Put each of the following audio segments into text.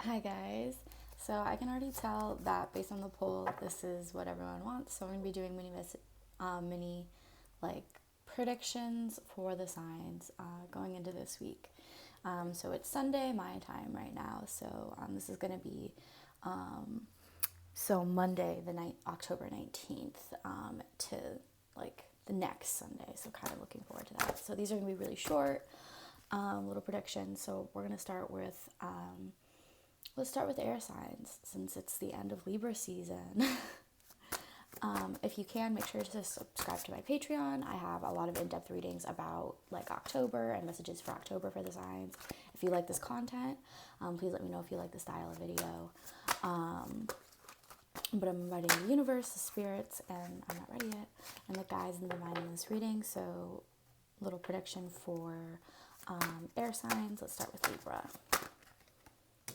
Hi guys. So I can already tell that based on the poll, this is what everyone wants. So I'm gonna be doing mini like predictions for the signs going into this week. So it's Sunday my time right now. So this is gonna be Monday the night October 19th to like the next Sunday. So kind of looking forward to that. So these are gonna be really short little predictions. So we're gonna start with. Let's start with air signs since it's the end of Libra season. If you can, make sure to subscribe to my Patreon. I have a lot of in-depth readings about like October and messages for October for the signs. If you like this content, please let me know if you like the style of video. But I'm inviting the universe, the spirits, and I'm not ready yet, and the guides and the divine in this reading. So, little prediction for air signs. Let's start with Libra.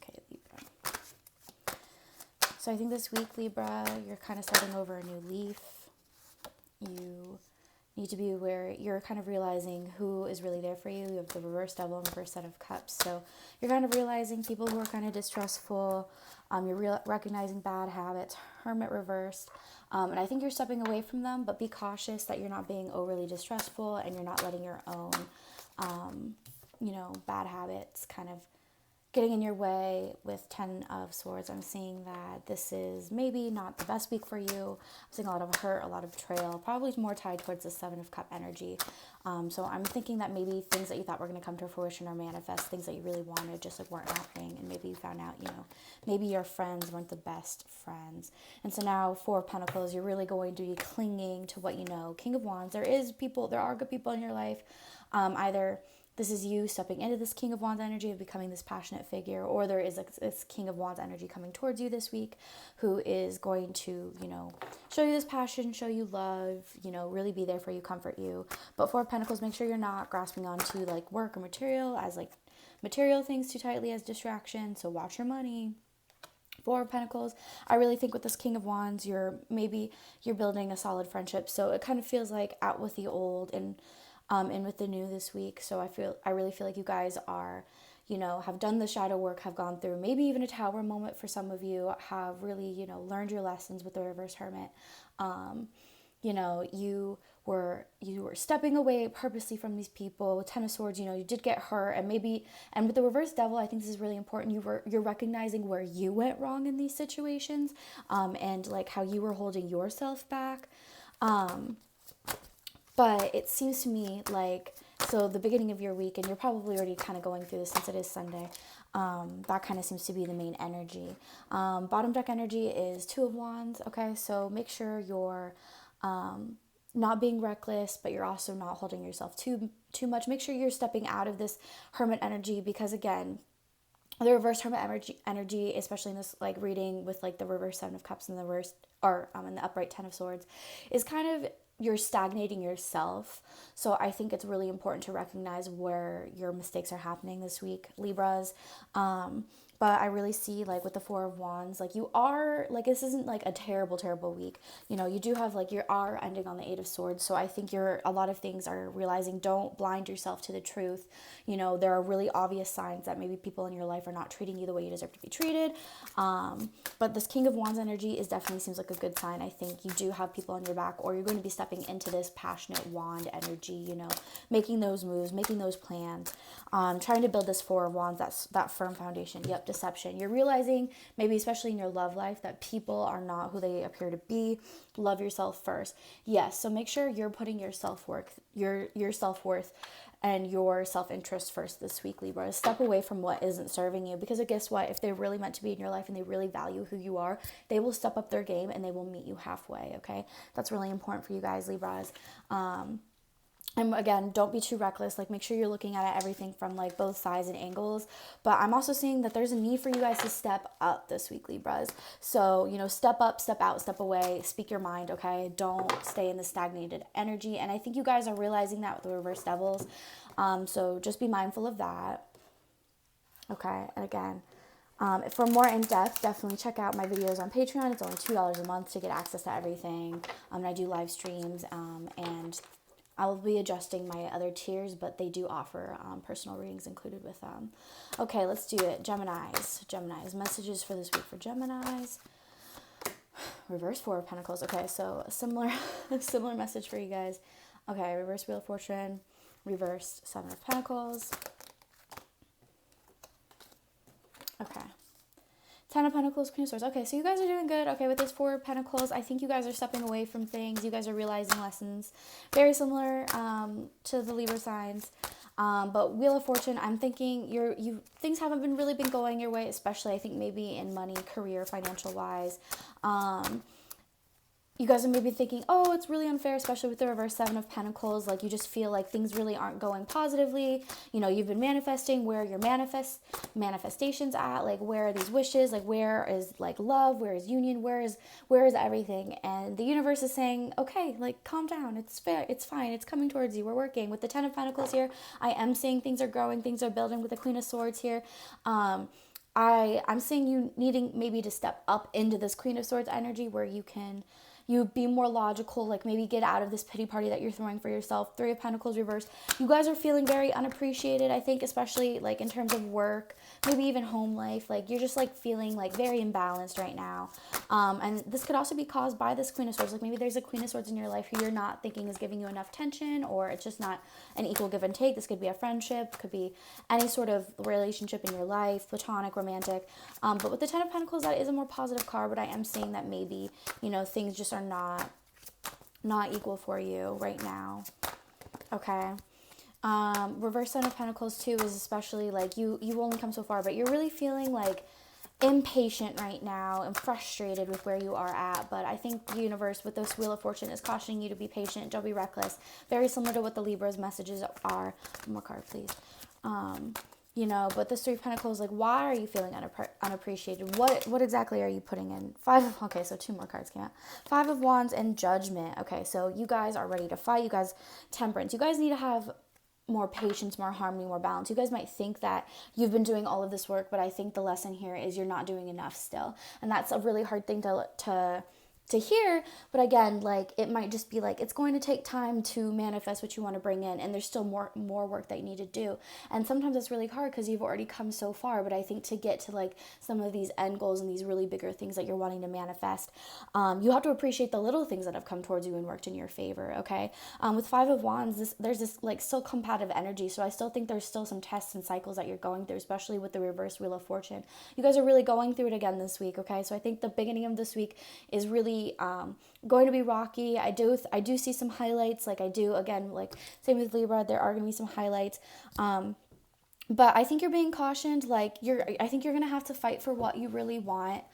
Okay, Libra. So I think this week, Libra, you're kind of starting over a new leaf. You need to be aware, you're kind of realizing who is really there for you. You have the reverse devil and reverse set of cups. So you're kind of realizing people who are kind of distrustful. You're recognizing bad habits, hermit reversed. And I think you're stepping away from them, but be cautious that you're not being overly distrustful and you're not letting your own, bad habits kind of getting in your way with 10 of Swords. I'm seeing that this is maybe not the best week for you. I'm seeing a lot of hurt, a lot of betrayal, probably more tied towards the Seven of Cup energy. So I'm thinking that maybe things that you thought were going to come to fruition or manifest, things that you really wanted just like weren't happening, and maybe you found out, maybe your friends weren't the best friends. And so now, Four of Pentacles, you're really going to be clinging to what you know. King of Wands, there are good people in your life. Either this is you stepping into this King of Wands energy of becoming this passionate figure, or there is this King of Wands energy coming towards you this week who is going to, show you this passion, show you love, really be there for you, comfort you. But Four of Pentacles, make sure you're not grasping onto like work or material as like material things too tightly as distraction. So watch your money. Four of Pentacles, I really think with this King of Wands, you're building a solid friendship. So it kind of feels like out with the old and in with the new this week. So I really feel like you guys are, have done the shadow work, have gone through maybe even a tower moment for some of you, have really, learned your lessons with the reverse hermit. You were stepping away purposely from these people. With Ten of Swords, you did get hurt, and with the reverse devil, I think this is really important. You're recognizing where you went wrong in these situations, and like how you were holding yourself back. But it seems to me like, so the beginning of your week, and you're probably already kind of going through this since it is Sunday, that kind of seems to be the main energy. Bottom deck energy is Two of Wands, okay? So make sure you're not being reckless, but you're also not holding yourself too much. Make sure you're stepping out of this hermit energy, because again, the reverse hermit energy, especially in this like reading with like the reverse Seven of Cups and the reverse and the upright Ten of Swords, is kind of you're stagnating yourself. So I think it's really important to recognize where your mistakes are happening this week, Libras. But I really see like with the Four of Wands, like you are like, this isn't like a terrible week. You do have like, you are ending on the Eight of Swords. So I think a lot of things are realizing, don't blind yourself to the truth. There are really obvious signs that maybe people in your life are not treating you the way you deserve to be treated. But this King of Wands energy definitely seems like a good sign. I think you do have people on your back, or you're going to be stepping into this passionate wand energy, making those moves, making those plans, trying to build this Four of Wands, that firm foundation. Yep, deception. You're realizing, maybe especially in your love life, that people are not who they appear to be. Love yourself first. Yes, so make sure you're putting your self-worth, your self-worth and your self-interest first this week, Libra. Step away from what isn't serving you, because guess what? If they're really meant to be in your life and they really value who you are, they will step up their game and they will meet you halfway, okay? That's really important for you guys, Libras. And again, don't be too reckless. Like, make sure you're looking at everything from like both sides and angles. But I'm also seeing that there's a need for you guys to step up this week, Libras. So, step up, step out, step away, speak your mind, okay? Don't stay in the stagnated energy. And I think you guys are realizing that with the reverse devils. So just be mindful of that. Okay, and again, for more in-depth, definitely check out my videos on Patreon. It's only $2 a month to get access to everything. I do live streams, and I will be adjusting my other tiers, but they do offer personal readings included with them. Okay, let's do it. Geminis, messages for this week for Geminis. Reverse Four of Pentacles. Okay, so a similar message for you guys. Okay, reverse Wheel of Fortune, reversed Seven of Pentacles. Okay. Ten of Pentacles, Queen of Swords. Okay, so you guys are doing good. Okay, with this Four of Pentacles, I think you guys are stepping away from things. You guys are realizing lessons. Very similar to the Libra signs. But Wheel of Fortune, I'm thinking things haven't really been going your way, especially I think maybe in money, career, financial wise. You guys are maybe thinking, oh, it's really unfair, especially with the reverse Seven of Pentacles. Like, you just feel like things really aren't going positively. You know, you've been manifesting. Where are your manifestations at? Like, where are these wishes? Like, where is, like, love? Where is union? Where is everything? And the universe is saying, okay, like, calm down. It's fair. It's fine. It's coming towards you. We're working. With the Ten of Pentacles here, I am seeing things are growing. Things are building with the Queen of Swords here. I'm seeing you needing maybe to step up into this Queen of Swords energy where you be more logical, like maybe get out of this pity party that you're throwing for yourself. Three of Pentacles reversed. You guys are feeling very unappreciated, I think, especially like in terms of work, maybe even home life. Like, you're just like feeling like very imbalanced right now. And this could also be caused by this Queen of Swords. Like, maybe there's a Queen of Swords in your life who you're not thinking is giving you enough attention, or it's just not an equal give and take. This could be a friendship, could be any sort of relationship in your life, platonic, romantic. But with the Ten of Pentacles, that is a more positive card, but I am seeing that maybe, you know, things just are not equal for you right now. Okay. Reverse Ten of Pentacles too is especially like you only come so far, but you're really feeling like impatient right now and frustrated with where you are at. But I think the universe with this Wheel of Fortune is cautioning you to be patient, don't be reckless. Very similar to what the Libra's messages are. One more card, please. You know, but this Three of Pentacles, like, why are you feeling unappreciated? What exactly are you putting in? Okay, so two more cards came out. Five of Wands and Judgment. Okay, so you guys are ready to fight. You guys, Temperance. You guys need to have more patience, more harmony, more balance. You guys might think that you've been doing all of this work, but I think the lesson here is you're not doing enough still. And that's a really hard thing to hear, but again, like, it might just be like, it's going to take time to manifest what you want to bring in, and there's still more work that you need to do. And sometimes it's really hard because you've already come so far, but I think to get to like some of these end goals and these really bigger things that you're wanting to manifest, you have to appreciate the little things that have come towards you and worked in your favor. Okay. With Five of Wands, there's this like still combative energy, so I still think there's still some tests and cycles that you're going through, especially with the reverse Wheel of Fortune. You guys are really going through it again this week. Okay, so I think the beginning of this week is really going to be rocky. I do see some highlights. Like, I do, again, like same with Libra, there are going to be some highlights. But I think you're being cautioned. Like, I think you're going to have to fight for what you really want.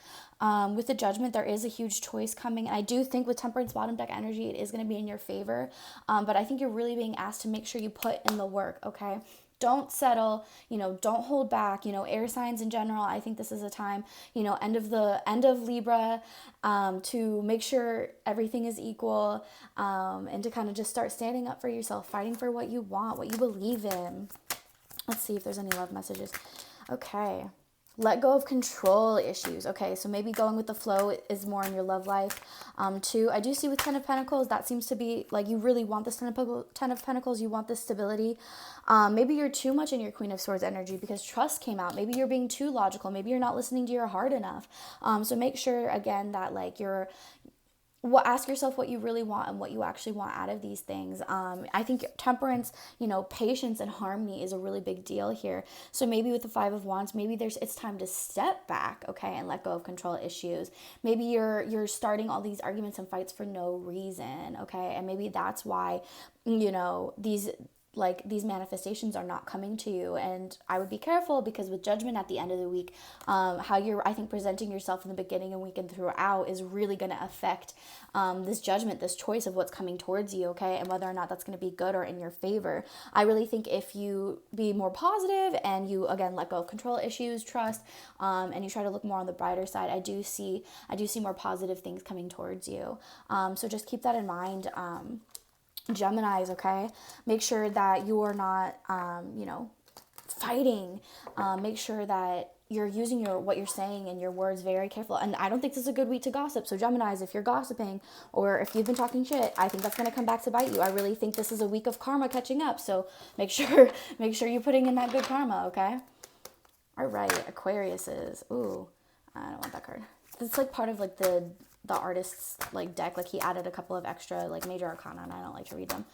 With the Judgment, there is a huge choice coming. And I do think with Temperance bottom deck energy, it is going to be in your favor. But I think you're really being asked to make sure you put in the work. Okay. Don't settle, you know, don't hold back, you know, air signs in general. I think this is a time, you know, end of Libra, to make sure everything is equal, and to kind of just start standing up for yourself, fighting for what you want, what you believe in. Let's see if there's any love messages. Okay. Let go of control issues. Okay, so maybe going with the flow is more in your love life. Two, I do see with Ten of Pentacles, that seems to be like you really want this Ten of Pentacles. You want this stability. Maybe you're too much in your Queen of Swords energy because trust came out. Maybe you're being too logical. Maybe you're not listening to your heart enough. So make sure, again, that like ask yourself what you really want and what you actually want out of these things. I think Temperance, you know, patience and harmony is a really big deal here. So maybe with the Five of Wands, maybe it's time to step back, okay, and let go of control issues. Maybe you're starting all these arguments and fights for no reason, okay, and maybe that's why, you know, these manifestations are not coming to you. And I would be careful, because with Judgment at the end of the week, how you're, I think, presenting yourself in the beginning and week and throughout is really going to affect this judgment, this choice of what's coming towards you, okay, and whether or not that's going to be good or in your favor. I really think if you be more positive and you, again, let go of control issues, trust, and you try to look more on the brighter side, I do see more positive things coming towards you. So just keep that in mind. Geminis, okay? Make sure that you are not, fighting. Make sure that you're using what you're saying and your words very careful. And I don't think this is a good week to gossip. So Geminis, if you're gossiping or if you've been talking shit, I think that's going to come back to bite you. I really think this is a week of karma catching up. So make sure you're putting in that good karma, okay? All right, Aquariuses. Ooh, I don't want that card. It's like part of like the artist's like deck. Like he added a couple of extra like major arcana, and I don't like to read them.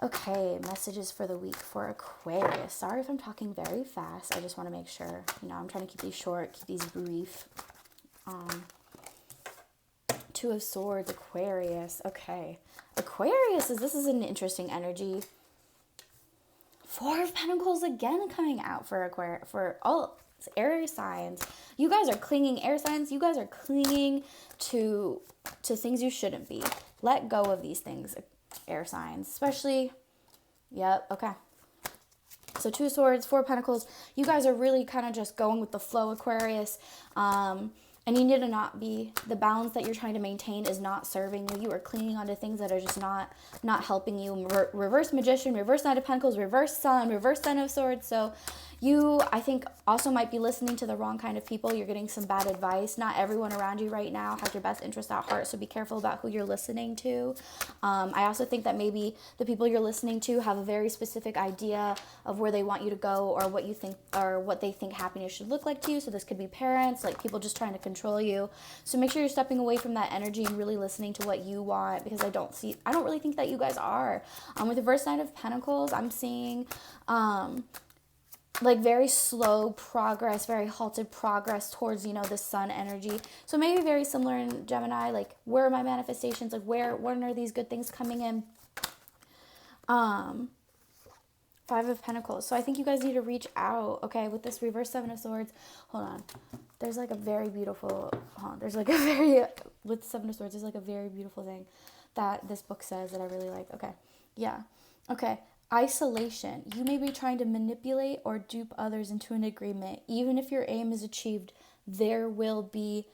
Okay, messages for the week for Aquarius. Sorry if I'm talking very fast. I just want to make sure, I'm trying to keep these short, keep these brief. Two of Swords, Aquarius. Okay. Aquarius, this is an interesting energy. Four of Pentacles again coming out for Aquarius, for all air signs. You guys are clinging, air signs, you guys are clinging to things you shouldn't be. Let go of these things, air signs, especially, yep, okay. So Two of Swords, Four of Pentacles, you guys are really kind of just going with the flow, Aquarius, and you need to not be, the balance that you're trying to maintain is not serving you. You are clinging onto things that are just not helping you. Reverse Magician, reverse Knight of Pentacles, reverse Sun, reverse Ten of Swords. So you, I think, also might be listening to the wrong kind of people. You're getting some bad advice. Not everyone around you right now has your best interest at heart, so be careful about who you're listening to. I also think that maybe the people you're listening to have a very specific idea of where they want you to go, or what you think, or what they think happiness should look like to you. So this could be parents, like people just trying to control you. So make sure you're stepping away from that energy and really listening to what you want, because I don't really think that you guys are. With the reverse Knight of Pentacles, I'm seeing like very slow progress, very halted progress towards, the sun energy. So maybe very similar in Gemini, like where are my manifestations? Like when are these good things coming in? Five of Pentacles. So I think you guys need to reach out, okay, with this reverse Seven of Swords. Hold on. There's like a very beautiful, with Seven of Swords, there's like a very beautiful thing that this book says that I really like. Okay. Yeah. Okay. Isolation. You may be trying to manipulate or dupe others into an agreement. Even if your aim is achieved, there will be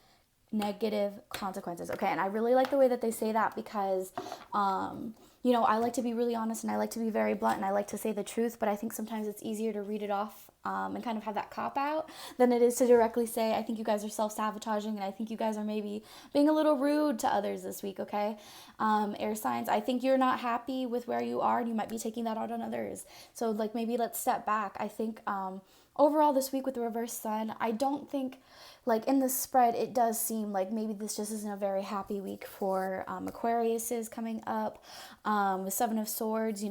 negative consequences. Okay, and I really like the way that they say that, because I like to be really honest, and I like to be very blunt, and I like to say the truth, but I think sometimes it's easier to read it off and kind of have that cop out than it is to directly say, I think you guys are self-sabotaging, and I think you guys are maybe being a little rude to others this week, okay? Air signs, I think you're not happy with where you are, and you might be taking that out on others. So like maybe let's step back. I think overall this week with the reverse sun, I don't think, like in the spread, it does seem like maybe this just isn't a very happy week for Aquarius is coming up. With Seven of Swords,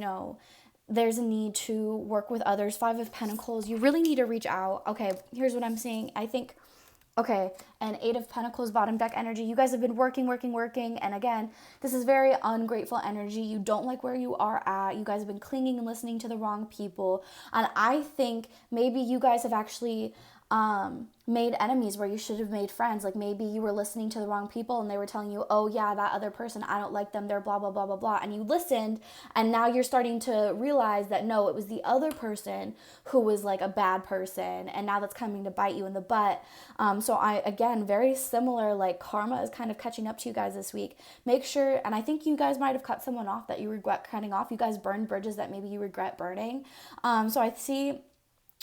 there's a need to work with others. Five of Pentacles, you really need to reach out. Okay, here's what I'm seeing. I think, okay, and Eight of Pentacles, bottom deck energy. You guys have been working. And again, this is very ungrateful energy. You don't like where you are at. You guys have been clinging and listening to the wrong people. And I think maybe you guys have actually made enemies where you should have made friends. Like maybe you were listening to the wrong people and they were telling you, oh yeah, that other person, I don't like them, they're blah blah blah blah blah, and you listened, and now you're starting to realize that no, it was the other person who was like a bad person, and now that's coming to bite you in the butt. So I, again, very similar, like karma is kind of catching up to you guys this week. Make sure, and I think you guys might have cut someone off that you regret cutting off. You guys burned bridges that maybe you regret burning. So I see,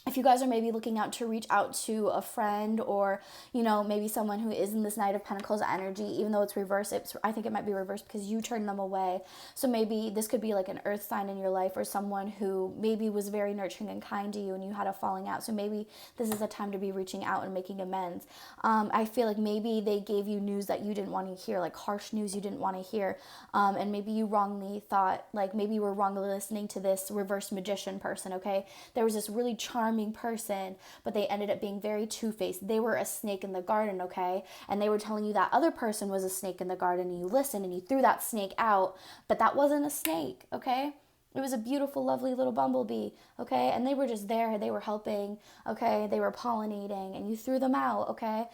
if you guys are maybe looking out to reach out to a friend, or, maybe someone who is in this Knight of Pentacles energy, even though it's reversed, I think it might be reversed because you turned them away. So maybe this could be like an earth sign in your life, or someone who maybe was very nurturing and kind to you and you had a falling out. So maybe this is a time to be reaching out and making amends. I feel like maybe they gave you news that you didn't want to hear, like harsh news you didn't want to hear. And maybe you wrongly thought, like maybe you were wrongly listening to this reverse magician person, okay? There was this really charming person, but they ended up being very two-faced. They were a snake in the garden, okay? And they were telling you that other person was a snake in the garden, and you listened and you threw that snake out, but that wasn't a snake, okay? It was a beautiful, lovely little bumblebee, okay? And they were just there. They were helping, okay? They were pollinating, and you threw them out, okay?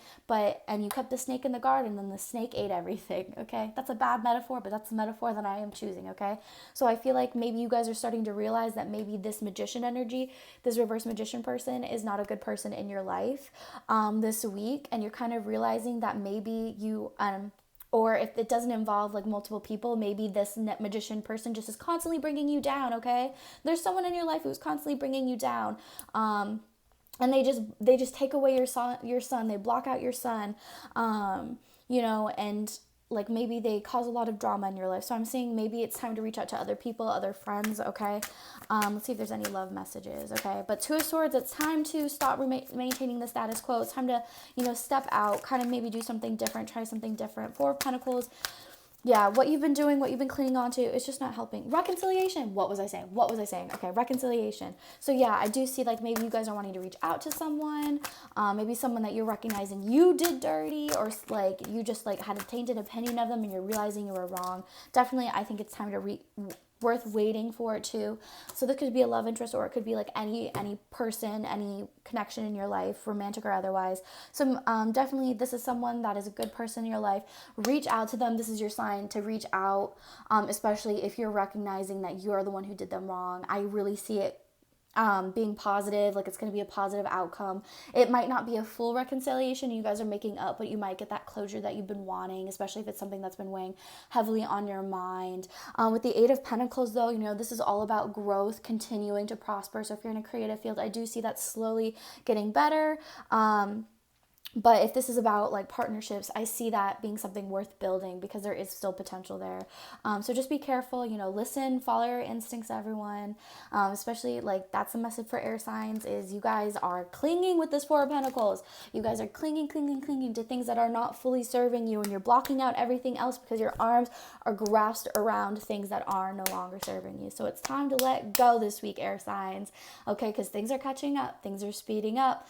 And you kept the snake in the garden, and the snake ate everything, okay? That's a bad metaphor, but that's the metaphor that I am choosing, okay? So I feel like maybe you guys are starting to realize that maybe this magician energy, this reverse magician person, is not a good person in your life this week, and you're kind of realizing that maybe you, or if it doesn't involve like multiple people, maybe this net magician person just is constantly bringing you down. Okay, there's someone in your life who's constantly bringing you down, and they just take away your sun, they block out your sun, and like maybe they cause a lot of drama in your life. So I'm saying maybe it's time to reach out to other people, other friends. Okay, let's see if there's any love messages. Okay, but Two of Swords, it's time to stop maintaining the status quo. It's time to step out, kind of maybe do something different, try something different. Four of Pentacles, yeah, what you've been doing, what you've been clinging on to, it's just not helping. Reconciliation. What was I saying? Okay, reconciliation. So yeah, I do see like maybe you guys are wanting to reach out to someone, maybe someone that you're recognizing you did dirty, or like you just like had a tainted opinion of them and you're realizing you were wrong. Definitely, I think it's time to worth waiting for it too. So this could be a love interest, or it could be like any person, any connection in your life, romantic or otherwise. So definitely this is someone that is a good person in your life. Reach out to them. This is your sign to reach out, especially if you're recognizing that you're the one who did them wrong. I really see it being positive, like it's going to be a positive outcome. It might not be a full reconciliation, you guys are making up, but you might get that closure that you've been wanting, especially if it's something that's been weighing heavily on your mind. With the Eight of Pentacles though, this is all about growth, continuing to prosper. So if you're in a creative field, I do see that slowly getting better. But if this is about like partnerships, I see that being something worth building because there is still potential there. So just be careful, listen, follow your instincts, everyone. Especially like that's the message for air signs is you guys are clinging with this Four of Pentacles. You guys are clinging to things that are not fully serving you, and you're blocking out everything else because your arms are grasped around things that are no longer serving you. So it's time to let go this week, air signs. Okay, because things are catching up, things are speeding up.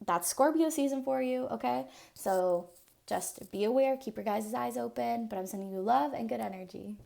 That's Scorpio season for you, okay? So just be aware, keep your guys' eyes open, but I'm sending you love and good energy.